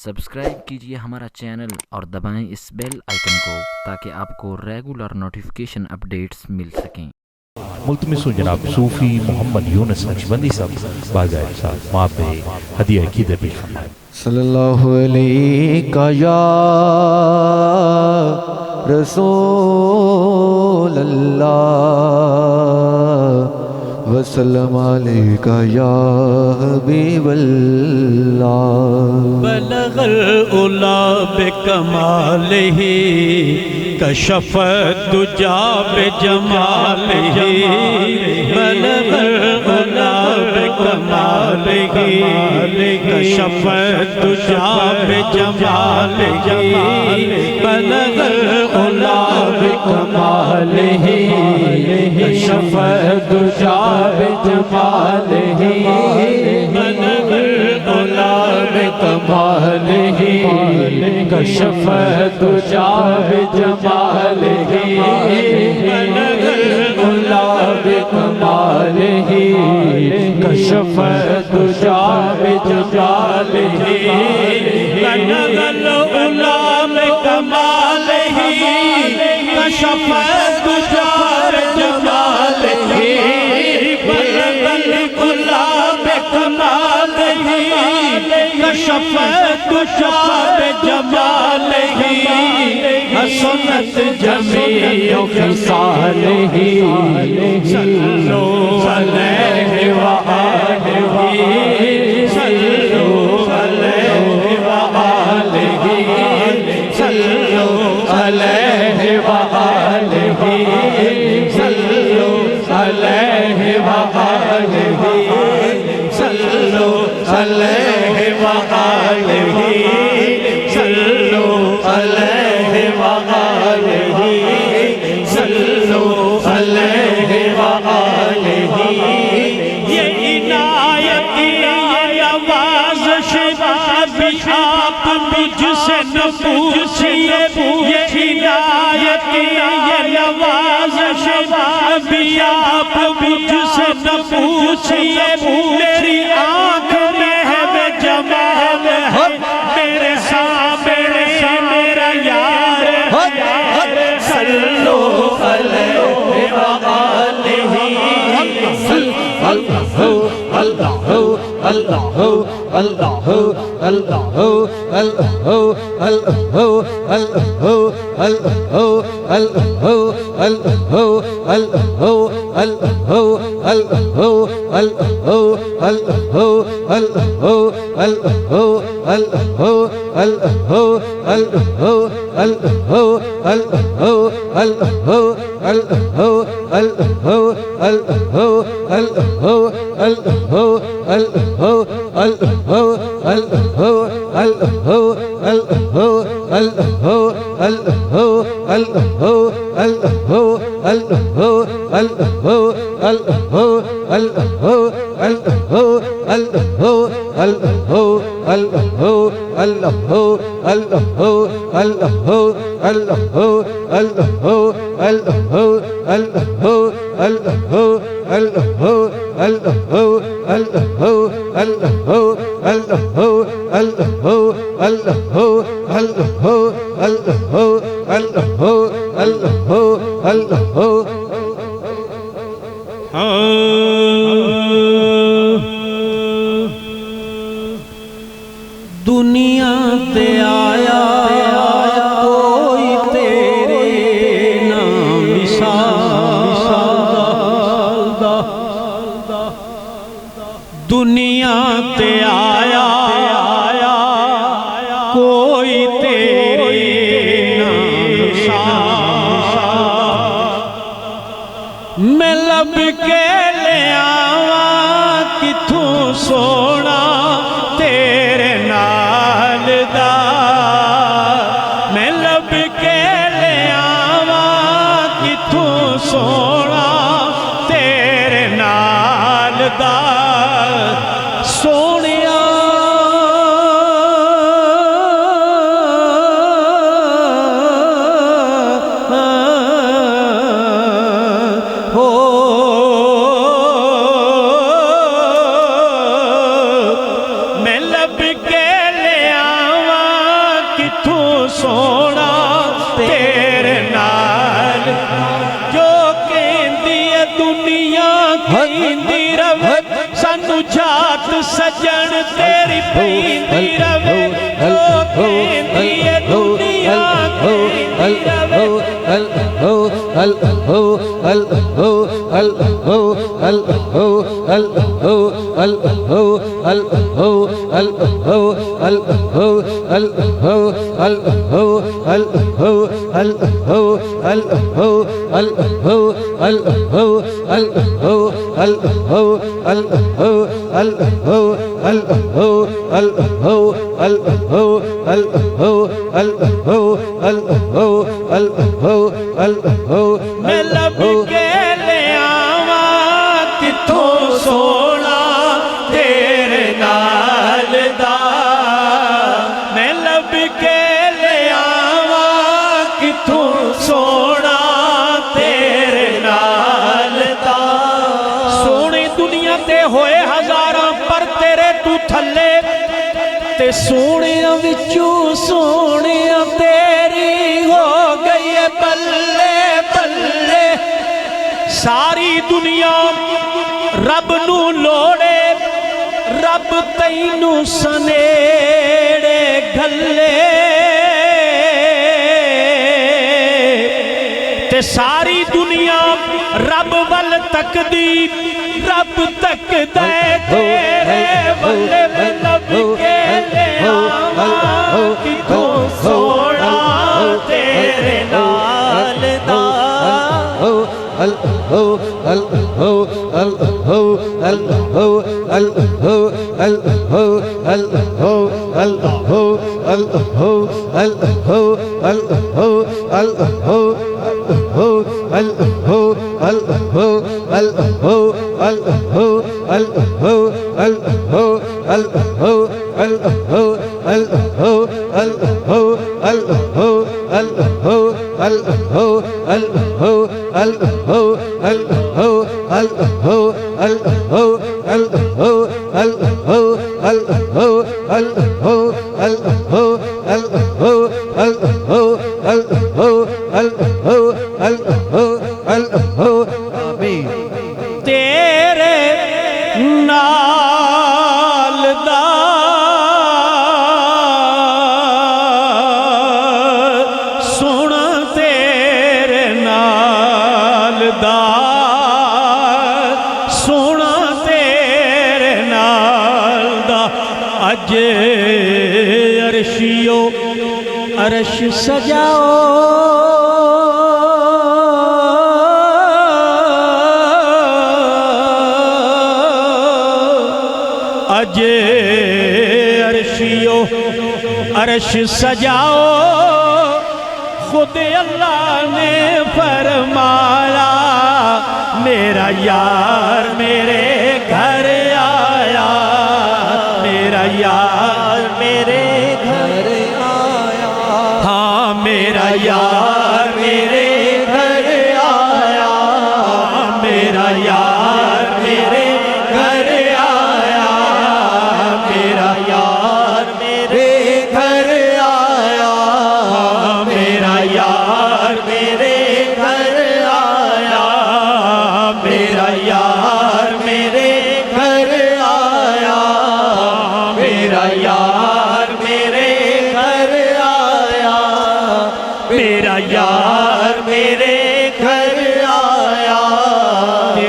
Subscribe کیجئے ہمارا channel اور دبائیں اس بیل آئیکن کو تاکہ آپ کو ریگولر نوٹیفیکیشن اپڈیٹس مل سکیں۔ ملتمس جناب صوفی محمد یونس نقشبندی صاحب باجائے صاحب وہاں پہ ہدیہ عقیدہ پیش فرمائیں۔ صلی اللہ علیہ یا رسول اللہ وسلم علیکہ یا حبیب اللہ۔ بلغ العلا بکمالہ کشف الدجا بجمالہ، بلغ العلا بکمالہ کشف الدجا بجمالہ، بلغ العلا بکمالہ کشف الدجا بجمالہ، بلغ العلا بکمالہ کشف الدجا بجمالہ، بلغ العلا بکمالہ کشف الدجا بجمالہ، بلغ العلا بکمالہ کشف الدجا بجمالہ، بلغ العلا بکمالہ کشف الدجا بجمالہ، حسنت جمیع خصالہ، صلوا علیہ وآلہ، صلوا علیہ وآلہ، صلوا علیہ وآلہ، صلوا علیہ وآلہ، صلوا علیہ وآلہ، صلوا علیہ وآلہ، صلوا علیہ وآلہ۔ یہ عنایت یہ نوازش ابھی آپ مجھ سے نہ پوچھئے، یہ عنایت یہ نوازش ابھی آپ مجھ سے نہ پوچھئے، میری آنکھ میں ہے وہ جمال ہے، میرے سامنے میرا یار ہے، صلوا علیہ وآلہ، اللہ اللہ اللہ اللہ اللہ دنیا تے آیا کوئی تیرے نام مثال دا، دنیا تے آیا کوئی تیرے نام مثال، میں لب کے لے آواں کتھوں سونا تیرے نال دا، میں لب کے لے آواں کتھوں سونا تیرے نال دا، سونیا ہو سونا تیرے نال جو کہندی ہے دنیا کہندی روے سانو جات سجن تیری پیندی روے جو کہندی ہے دنیا کہندی میں لب کے لے آواں کتھوں سونا تیرے نال دا میں لب کے لے آواں کتھوں سونا تیرے نال دا سونے دنیا تے ہوئے ہزاراں پر تیرے تو تھلے تے سونے وچوں سونے تیری ہو گئی ہے بلے بلے ساری دنیا رب نو لوڑے رب تینو سنیڑے گھلے تے ساری دنیا رب ول تک دی رب تک دے تیرے بلے میں لب کے لے آواں کتھوں سونا تیرے نال دا تیرے نال دا سونا تیرے نال دا سونا تیرے نال دا اج عرشیو عرش سجاؤ اج عرشیو عرش سجاؤ خود اللہ نے فرمایا میرا یار میرے گھر آیا میرا یار میرے گھر آیا ہاں میرا یار میرے گھر آیا میرا یار میرے گھر آیا میرا یار میرے گھر آیا میرا یار میرے گھر آیا میرا یار میرے گھر آیا میرا یار میرے گھر آیا میرا یار میرے گھر آیا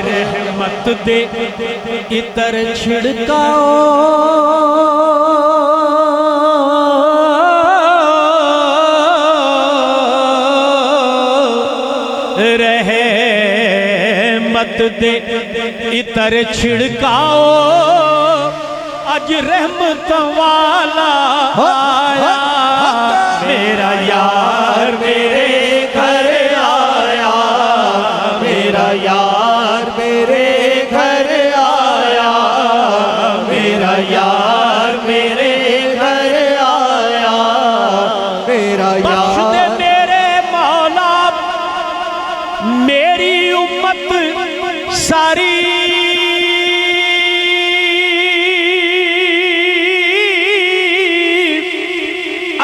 رحمت دے عطر چھڑکاؤ رحمت دے عطر چھڑکاؤ اج رحمت والا آیا میرا یار میرے گھر آیا میرا یار میرے گھر آیا میرا یار میرے گھر آیا میرا یار بخش دے میرے مولا میری امت ساری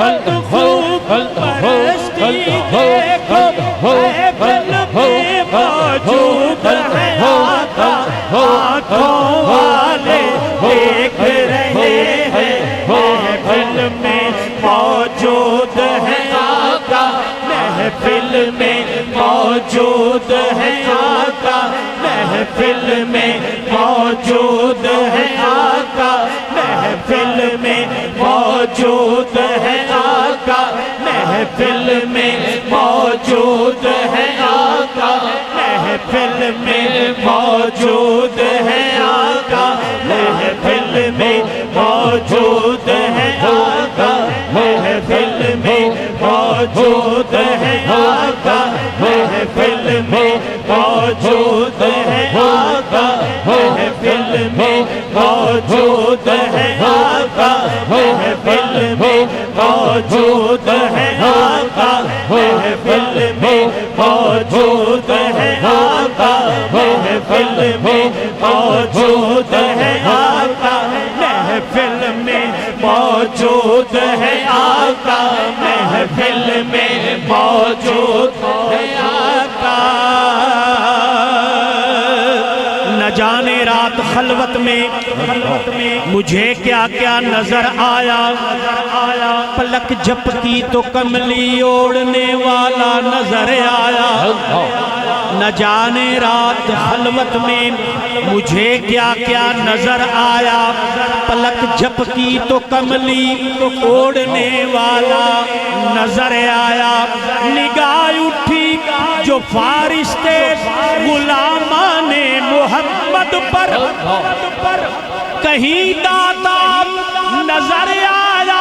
خوب پرستی دیکھو محفل میں موجود ہے آقا آنکھوں والے دیکھ رہے ہیں محفل میں موجود ہے آقا محفل میں موجود ہے آقا محفل میں موجود ہے آقا محفل میں موجود ہے آقا محفل میں موجود ہے آقا محفل میں موجود ہے آقا محفل میں موجود ہے آقا محفل میں موجود ہے آقا محفل میں موجود ہے آقا محفل میں موجود ہے آقا محفل میں موجود ہے آقا محفل میں موجود ہے آقا محفل میں موجود ہے آقا محفل میں موجود ہے آقا محفل میں موجود ہے آقا نہ جانے رات خلوت میں مجھے کیا کیا نظر آیا پلک جھپکی تو کملی اوڑھنے والا نظر آیا نہ جانے رات خلوت میں مجھے کیا کیا نظر آیا پلک جھپکی تو کملی اوڑھنے والا نظر آیا نگاہ اٹھی جو فرشتے غلامان محمد پر کہیں داتا نظر آیا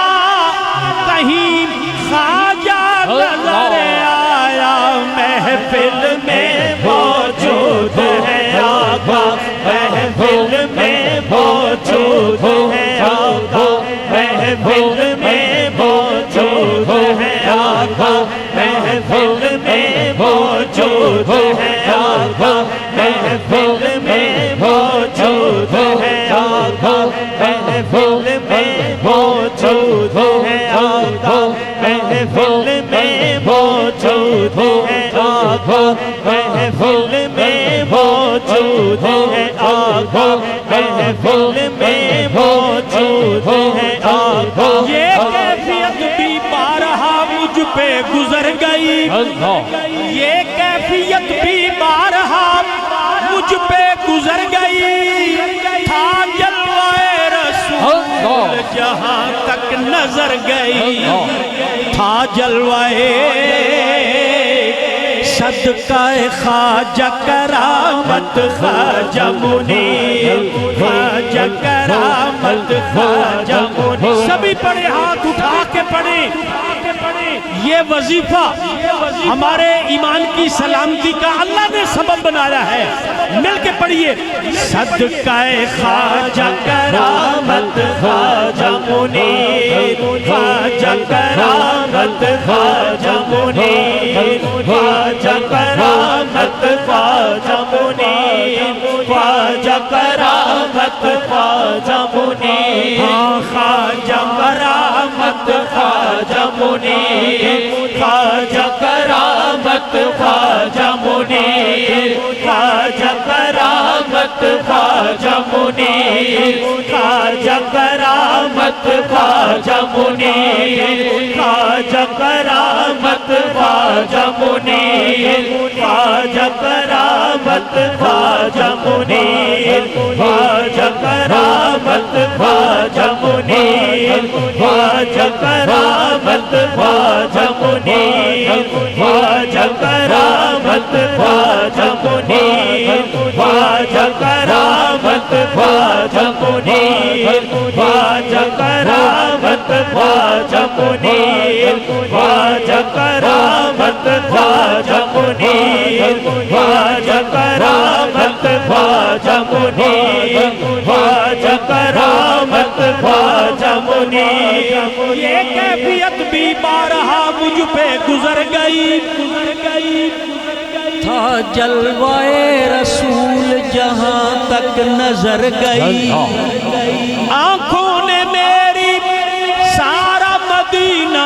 کہیں خواجہ نظر آیا محفل میں موجود ہے آقا محفل میں موجود ہے آقا محفل میں موجود ہے آقا محفل میں موجود ہے آقا محفل میں موجود ہے آقا محفل میں موجود ہے آقا محفل میں موجود ہے آقا محفل میں موجود ہے آقا محفل میں موجود ہے آقا یہ کیفیت بھی بارہا مجھ پہ گزر گئی یہ کیفیت بھی بارہا مجھ پہ گزر گئی تھا جلوہ رسول جہاں تک نظر گئی تھا جلوہ صدقہ خواجہ کرامت خواجہ منیر خواجہ کرامت خواجہ منیر سبھی پڑھے ہاتھ اٹھا کے پڑھیں یہ وظیفہ ہمارے ایمان کی سلامتی کا اللہ نے سبب بنایا ہے مل کے پڑھیے صدقہ خواجہ کرامت خواجہ منیر خواجہ کرامت خواجہ منیر خواجہ کرامت خواجہ منیر خواجہ کرامت خواجہ منیر خواجہ کرامت خواجہ منیر خواجہ کرامت خواجہ منیر خواجہ کرامت خواجہ منیر خواجہ کرامت خواجہ منیر خواجہ کرامت خواجہ منیر خواجہ کرامت خواجہ منیر خواجہ کرامت خواجہ منیر خواجہ کرامت خواجہ منیر خواجہ کرامت خواجہ منیر خواجہ کرامت خواجہ منیر خواجہ کرامت خواجہ منیر خواجہ کرامت خواجہ منیر خواجہ کرامت خواجہ منیر خواجہ کرامت خواجہ منیر یہ کیفیت بھی بارہا مجھ پہ گزر گئی تھا جلوہ رسول جہاں تک نظر گئی آنکھوں نے میری سارا مدینہ